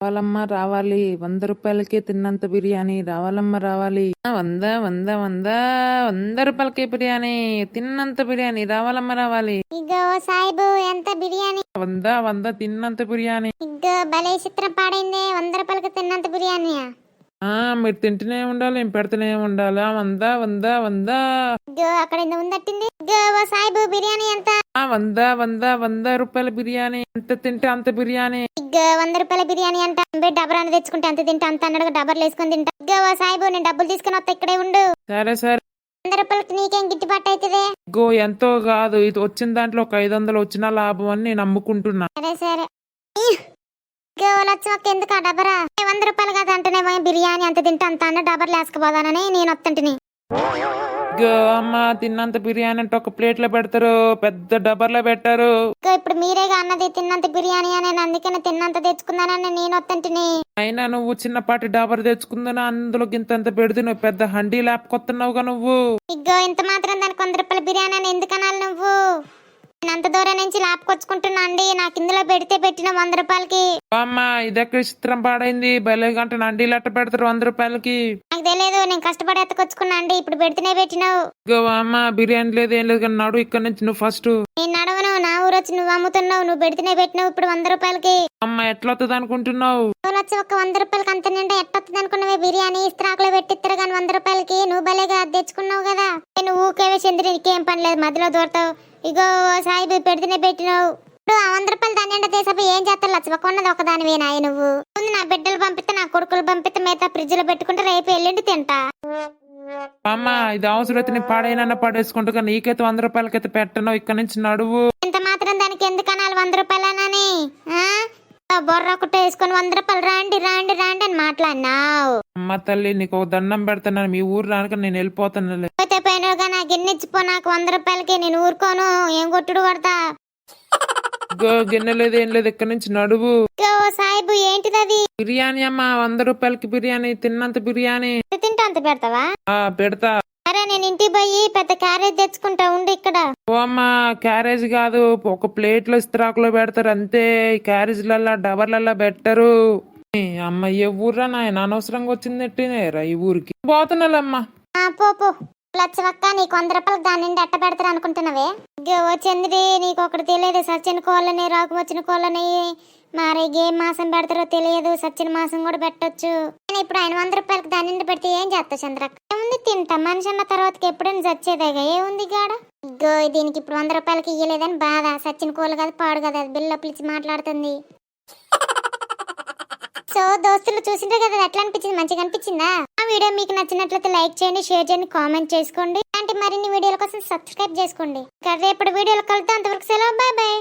రావాలమ్మా రావాలి, 100 రూపాయలకే తిన్నంత బిర్యానీ రావాలమ్మా రావాలి. 100 రూపాయలకే బిర్యానీ తిన్నంత బిర్యానీ రావాలమ్మా రావాలి. ఇగో సాయిబు ఎంత బిర్యానీ. 100 తిన్నంత బిర్యానీ. ఇగో భలే చిత్రం పాడైందే, 100 రూపాయలకి తిన్నంత బిర్యానీయా. మీరు తింటూనే ఉండాలి, ఏం పెడుతూనే ఉండాలి. 100. ఇగో అక్కడ ఎంత ఉందట్టింది. ఇగో ఓ సాయిబు బిర్యానీ ఎంత. 100 రూపాయల బిర్యానీ. ఎంత తింటే అంత బిర్యానీ. ఇగో 100 రూపాయల బిర్యానీ అంట. డబ్బరాన్ని తెచ్చుకుంటే అంత తింటా అంత అన్నాడు, డబ్బర్లు వేసుకొని తింటా. ఇగో ఓ సాయిబు నేను డబ్బులు తీసుకుని వస్తా, ఇక్కడే ఉండు. సరే 100 రూపాయలకి నీకేం గిట్టుబాటు అవుతుంది. గో ఎంతో కాదు, ఇది వచ్చిన దాంట్లో ఒక 500 వచ్చిన లాభం అని నేను నమ్ముకుంటున్నా. సరే ఇగో లచ్చమ్మక్క ఎందుకు ఆ డబ్బరా. 100 రూపాయలు కదా అంటేనేమో బిర్యానీ అంత తింటా అంత అన్న డబ్బర్లు వేసుకుపోదానని నేను వస్తుంటిని. గో అమ్మ తిన్నంత బిర్యానీ అంటే ఒక ప్లేట్లో పెడతారు, పెద్ద డబ్బర్లో పెట్టారు. ఇప్పుడు మీరేగా అన్నది తిన్నంత బిర్యానీ అని, అందుకని తిన్నంత తెచ్చుకుందానని నేను వస్తుంటిని. అయినా నువ్వు చిన్నపాటి డాబర్ తెచ్చుకుందా, అందులో గింతంత పెడితే నువ్వు పెద్ద హండీ లేపుకొస్తున్నావుగా నువ్వు. ఇగ్గో ఇంత మాత్రం దానికి 100 రూపాయల బిర్యానీ అని ఎందుకనాలి నువ్వు. నేను అంత దూరం నుంచి లాపుకొచ్చుకుంటున్నా అండి, నాకు ఇందులో పెడితే పెట్టిన 100 రూపాయలకి. అమ్మ ఇదెక్కడ చిత్రం పాడైంది, బయలు గంట హండీ లెట్ట పెడతారు 100 రూపాయలకి. నాకు తెలియదు, నేను కష్టపడి ఎత్తకొచ్చుకున్నా అండి, ఇప్పుడు పెడితేనే పెట్టినావు. గో అమ్మ బిర్యానీ లేదు ఏం లేదు కానీ నడు ఇక్కడ నుంచి నువ్వు ఫస్ట్. నేను నడవను, నా ఊరు వచ్చి నువ్వు అమ్ముతున్నావు, నువ్వు పెడితేనే పెట్టినావు ఇప్పుడు 100 రూపాయలకి. అమ్మ ఎట్లా వస్తుంది అనుకుంటున్నావు. వచ్చి ఒక 100 రూపాయలకి అంత నిండా ఎట్టొస్తుంది అనుకున్నావే బిర్యానీ. ఇస్త్రాకులో పెట్టిస్తారు కానీ 100 రూపాయలకి నువ్వు భలేగా తెచ్చుకున్నావు కదా. నువ్వు ఊకేవే చంద్రి, నీకేం పని లేదు, మధ్యలో దూరతావు. ఇగో సాయిబు పెడితేనే పెట్టినావు. ఇప్పుడు 100 రూపాయలు దాని నిండా తీసపోయి ఏం చేస్తావు లచ్చవక్క, ఉన్నది ఒకదానివే నాయ నువ్వు. ముందు నా బిడ్డలు పంపిస్తే నా కొడుకులు పంపిస్తే మిగతా ఫ్రిడ్జ్ లో పెట్టుకుంటే రేపు ఎల్లుండి తింటా. అమ్మ ఇది అవసరం పాడైనా పడేసుకుంటా, నీకైతే 100 రూపాయలకైతే పెట్టను, ఇక్కడ నుంచి నడువు. ఇంత మాత్రం దానికి ఎందుకు అనాలి 100 రూపాయలనని. బొర్ర ఒకటి వేసుకొని 100 రూపాయలు రాండి రాండి రాండి అని మాట్లాడినావు. అమ్మ తల్లి నీకు ఒక దండం పెడతాను, మీ ఊరు రానుక నేను వెళ్ళిపోతాను. పోతే పోయినగా నాకు గిన్నెచ్చిపో, నాకు 100 రూపాయలకి నేను ఊరుకోను, ఏం కొట్టుడు పడతా. గిన్నె లేదు ఏం లేదు, ఇక్కడ నుంచి నడువు. సాయిబు ఏంటిది అది. బిర్యానీ అమ్మ 100 రూపాయలకి బిర్యానీ తిన్నంత బిర్యానీ. తింటా అంత పెడతావా. పెడతా. సరే నేను ఇంటికి పోయి పెద్ద క్యారేజ్ తెచ్చుకుంటా ఉండు ఇక్కడ. ఓ అమ్మ క్యారేజ్ కాదు, ఒక ప్లేట్ లో ఇస్త్రాకులో పెడతారు అంతే, క్యారేజ్లల్లా డబర్లల్లా పెట్టరు. అమ్మ ఏ ఊర్రా నాయన అనవసరంగా వచ్చిందట్టినేరా ఈ ఊరికి. పోతున్నాలమ్మా. పో లచ్చవక్క, నీకు 100 రూపాయలు దాని నుండి ఎట్ట పెడతారు అనుకుంటున్నావే. ఓ చంద్రి నీకు ఒకటి తెలియదు, సచిన కోళ్ళని రాకు వచ్చిన కోళ్ళని మరి ఏం మాసం పెడతారో తెలియదు, సచిన మాసం కూడా పెట్టొచ్చు. కానీ ఇప్పుడు ఆయన 100 రూపాయలకి దాని నుండి పెడితే ఏం చేస్తా చంద్రక్క. ఏముంది తింటా, మనిషి అన్న తర్వాతకి ఎప్పుడైనా చచ్చేదేగా, ఏముంది గాడ. దీనికి ఇప్పుడు 100 రూపాయలకి ఇయ్యలేదని బాధ. సచిన కోళ్ళు కదా పాడు కదా, బిల్లు పిలిచి మాట్లాడుతుంది. సో దోస్తులు చూసిండ్రు కదా, ఎట్లా అనిపించింది, మంచిగా అనిపించిందా. ఆ వీడియో మీకు నచ్చినట్లయితే లైక్ చేయండి, షేర్ చేయండి, కామెంట్ చేసుకోండి. ఇలాంటి మరిన్ని వీడియోల కోసం సబ్స్క్రైబ్ చేసుకోండి. రేపటి వీడియోలో కలుద్దాం, అంతవరకు సెలవు, బాయ్ బాయ్.